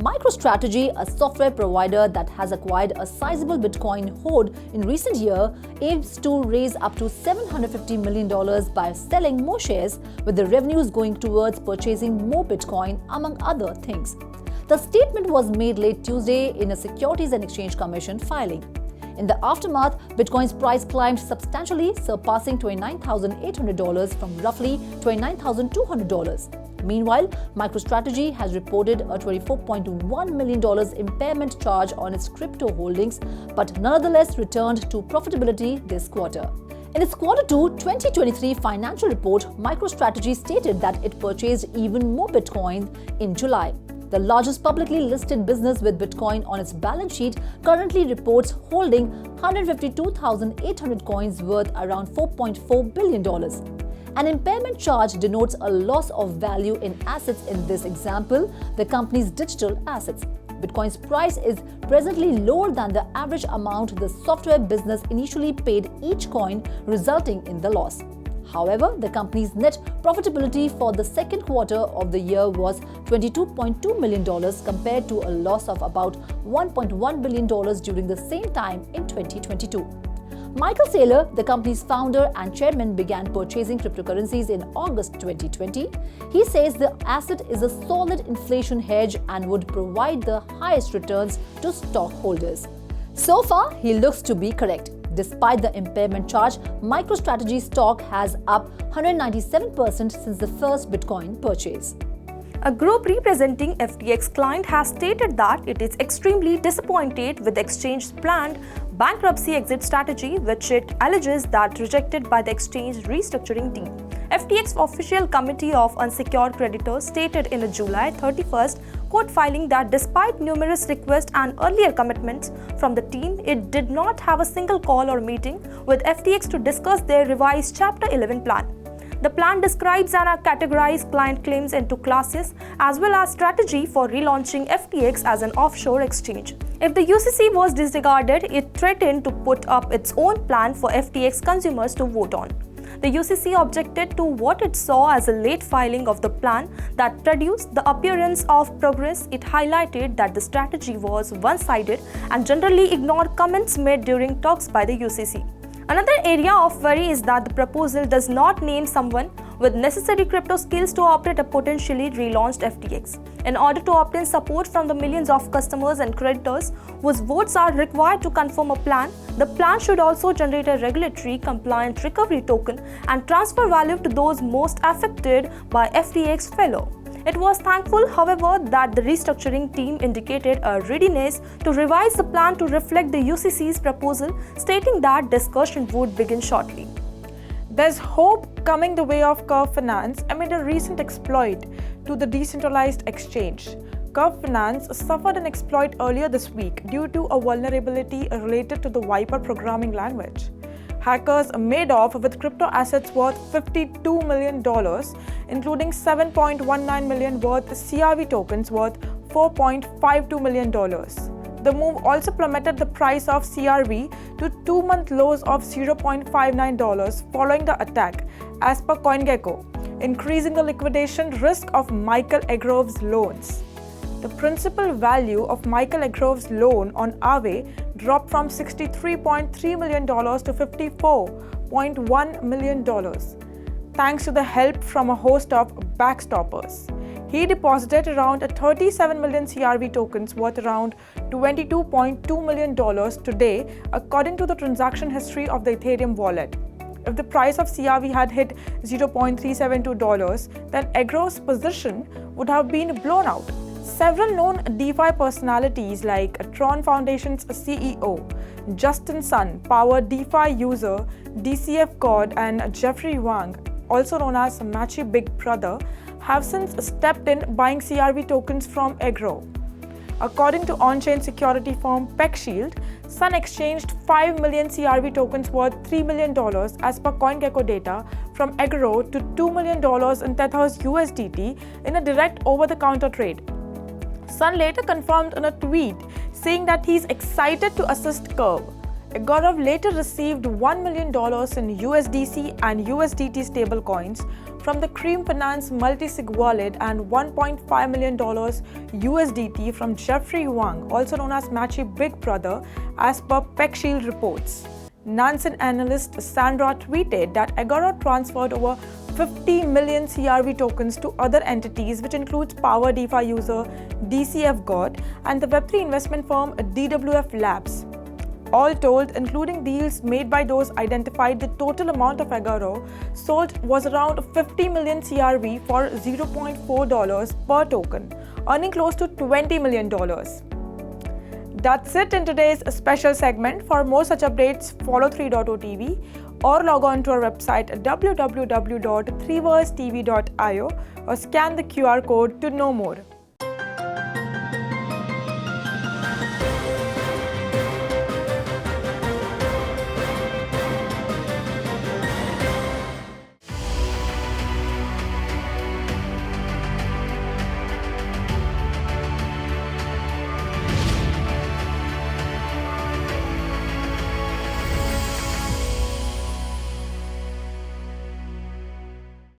MicroStrategy, a software provider that has acquired a sizable Bitcoin hoard in recent years, aims to raise up to $750 million by selling more shares, with the revenues going towards purchasing more Bitcoin, among other things. The statement was made late Tuesday in a Securities and Exchange Commission filing. In the aftermath, Bitcoin's price climbed substantially, surpassing $29,800 from roughly $29,200. Meanwhile, MicroStrategy has reported a $24.1 million impairment charge on its crypto holdings, but nonetheless returned to profitability this quarter. In its Q2 2023 financial report, MicroStrategy stated that it purchased even more Bitcoin in July. The largest publicly listed business with Bitcoin on its balance sheet currently reports holding 152,800 coins worth around $4.4 billion. An impairment charge denotes a loss of value in assets, in this example, the company's digital assets. Bitcoin's price is presently lower than the average amount the software business initially paid each coin, resulting in the loss. However, the company's net profitability for the second quarter of the year was $22.2 million compared to a loss of about $1.1 billion during the same time in 2022. Michael Saylor, the company's founder and chairman, began purchasing cryptocurrencies in August 2020. He says the asset is a solid inflation hedge and would provide the highest returns to stockholders. So far, he looks to be correct. Despite the impairment charge, MicroStrategy stock has up 197% since the first Bitcoin purchase. A group representing FTX client has stated that it is extremely disappointed with the exchange's planned bankruptcy exit strategy, which it alleges that rejected by the exchange restructuring team. FTX official committee of unsecured creditors stated in a July 31st court filing that despite numerous requests and earlier commitments from the team, it did not have a single call or meeting with FTX to discuss their revised Chapter 11 plan. The plan describes and categorizes client claims into classes as well as strategy for relaunching FTX as an offshore exchange. If the UCC was disregarded, it threatened to put up its own plan for FTX consumers to vote on. The UCC objected to what it saw as a late filing of the plan that produced the appearance of progress. It highlighted that the strategy was one-sided and generally ignored comments made during talks by the UCC. Another area of worry is that the proposal does not name someone with necessary crypto skills to operate a potentially relaunched FTX. In order to obtain support from the millions of customers and creditors whose votes are required to confirm a plan, the plan should also generate a regulatory compliant recovery token and transfer value to those most affected by FTX failure. It was thankful, however, that the restructuring team indicated a readiness to revise the plan to reflect the UCC's proposal, stating that discussion would begin shortly. There's hope coming the way of Curve Finance amid a recent exploit to the decentralized exchange. Curve Finance suffered an exploit earlier this week due to a vulnerability related to the Viper programming language. Hackers made off with crypto assets worth $52 million, including $7.19 million worth CRV tokens worth $4.52 million. The move also plummeted the price of CRV to 2-month lows of $0.59 following the attack, as per CoinGecko, increasing the liquidation risk of Michael Agrove's loans. The principal value of Michael Agrove's loan on Aave dropped from $63.3 million to $54.1 million, thanks to the help from a host of backstoppers. He deposited around 37 million CRV tokens worth around $22.2 million today, according to the transaction history of the Ethereum wallet. If the price of CRV had hit $0.372, then Agrove's position would have been blown out. Several known DeFi personalities like Tron Foundation's CEO, Justin Sun, power DeFi user DCF God, and Jeffrey Wang, also known as Machi Big Brother, have since stepped in buying CRV tokens from Agrove. According to on-chain security firm PeckShield, Sun exchanged 5 million CRV tokens worth $3 million as per CoinGecko data from Agrove to $2 million in Tether's USDT in a direct over-the-counter trade. Sun later confirmed in a tweet saying that he's excited to assist Curve. Agorov later received $1 million in USDC and USDT stablecoins from the Cream Finance multi-sig wallet and $1.5 million USDT from Jeffrey Wang, also known as Matchy Big Brother, as per PeckShield reports. Nansen analyst Sandra tweeted that Agorov transferred over 50 million CRV tokens to other entities, which includes Power DeFi user DCF God and the Web3 investment firm DWF Labs. All told, including deals made by those identified, the total amount of Agorov sold was around 50 million CRV for $0.4 per token, earning close to $20 million. That's it in today's special segment. For more such updates, follow 3.0 TV or log on to our website at www.3versetv.io or scan the QR code to know more.